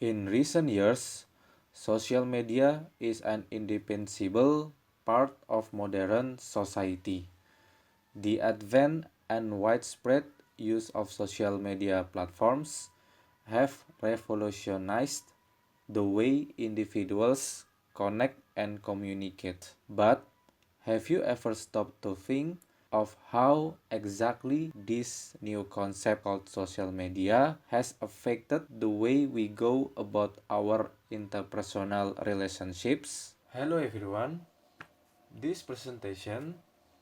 In recent years, social media is an indispensable part of modern society. The advent and widespread use of social media platforms have revolutionized the way individuals connect and communicate. But have you ever stopped to think of how exactly this new concept called social media has affected the way we go about our interpersonal relationships? Hello everyone, this presentation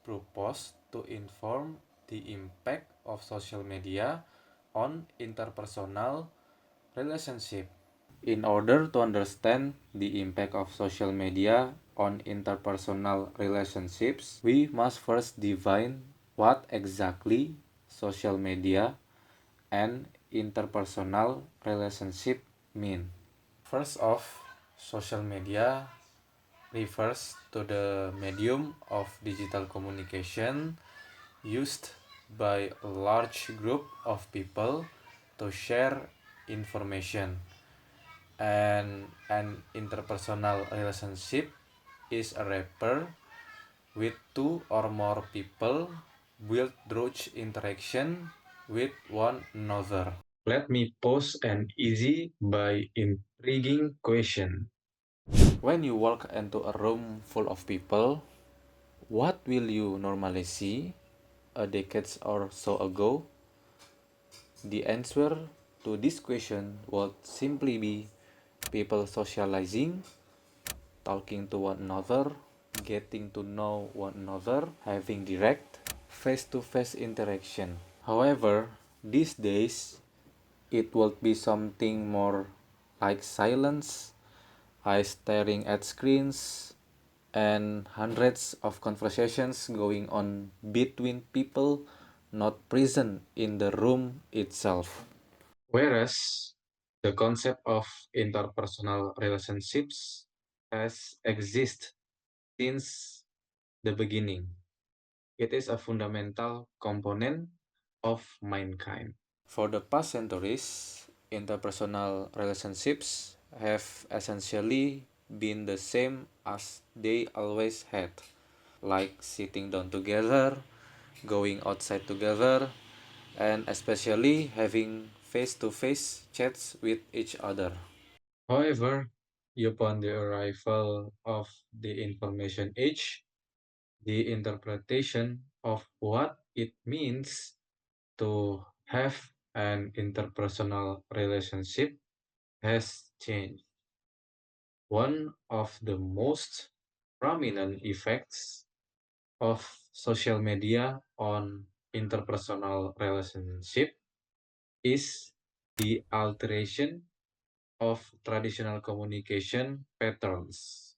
proposed to inform the impact of social media on interpersonal relationship. In order to understand the impact of social media on interpersonal relationships, we must first define what exactly social media and interpersonal relationship mean. First off, social media refers to the medium of digital communication used by a large group of people to share information, and an interpersonal relationship is a rapport with two or more people built through interaction with one another. Let me pose an easy but intriguing question. When you walk into a room full of people, what will you normally see? A decade or so ago, the answer to this question would simply be people socializing, talking to one another, getting to know one another, having direct face-to-face interaction. However, these days, it would be something more like silence, eyes staring at screens, and hundreds of conversations going on between people not present in the room itself. Whereas the concept of interpersonal relationships has existed since the beginning. It is a fundamental component of mankind. For the past centuries, interpersonal relationships have essentially been the same as they always had, like sitting down together, going outside together, and especially having face-to-face chats with each other. However, upon the arrival of the information age, the interpretation of what it means to have an interpersonal relationship has changed. One of the most prominent effects of social media on interpersonal relationship is the alteration of traditional communication patterns.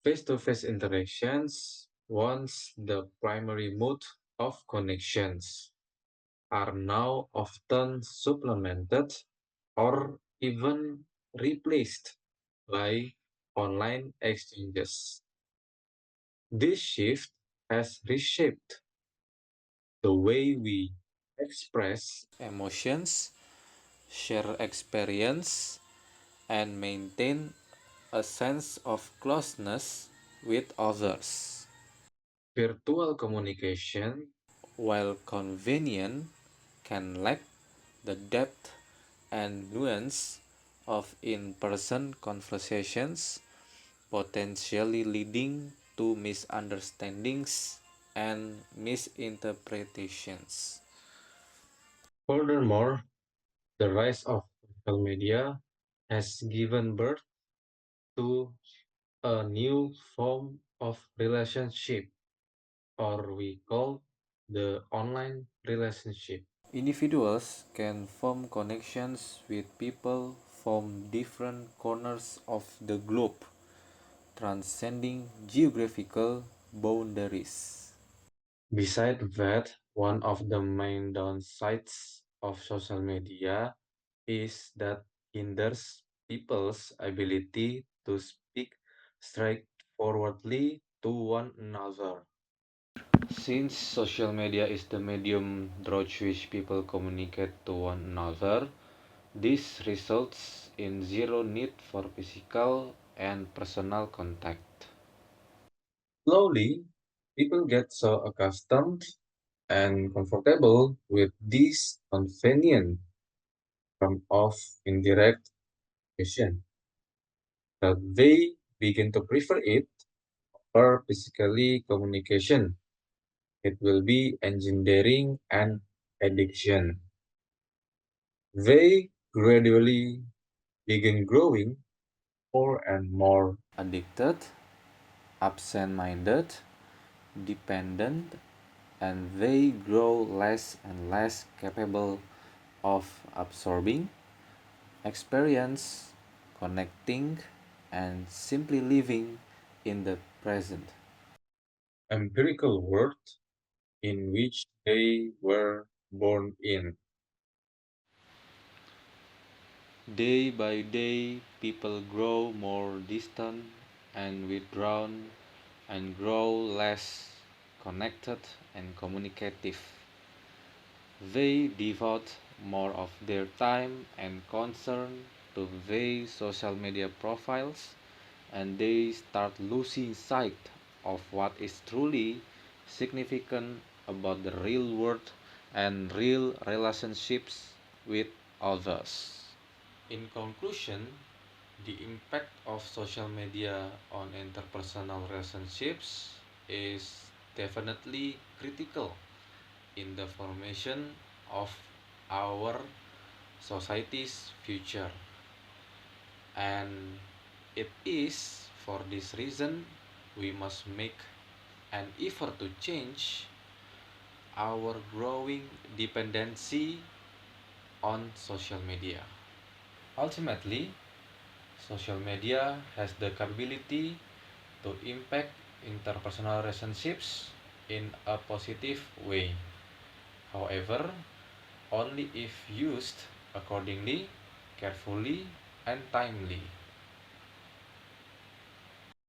Face-to-face interactions, once the primary mode of connections, are now often supplemented or even replaced by online exchanges. This shift has reshaped the way we express emotions, share experience, and maintain a sense of closeness with others. Virtual communication, while convenient, can lack the depth and nuance of in-person conversations, potentially leading to misunderstandings and misinterpretations. Furthermore, the rise of social media has given birth to a new form of relationship, or we call the online relationship. Individuals can form connections with people from different corners of the globe, transcending geographical boundaries. Besides that, one of the main downsides of social media is that hinders people's ability to speak straightforwardly to one another. Since social media is the medium through which people communicate to one another, this results in zero need for physical and personal contact. Slowly, people get so accustomed and comfortable with this convenient form of indirect communication that they begin to prefer it over physically communication. It will be engineering and addiction. They gradually begin growing more and more Addicted, absent minded, dependent, and they grow less and less capable of absorbing, experience, connecting, and simply living in the present. empirical world in which they were born in. Day by day, people grow more distant and withdrawn and grow less connected and communicative. They devote more of their time and concern to their social media profiles, and they start losing sight of what is truly significant about the real world and real relationships with others. In conclusion, the impact of social media on interpersonal relationships is definitely critical in the formation of our society's future. And it is for this reason we must make an effort to change our growing dependency on social media. Ultimately, social media has the capability to impact interpersonal relationships in a positive way. However, only if used accordingly, carefully, and timely.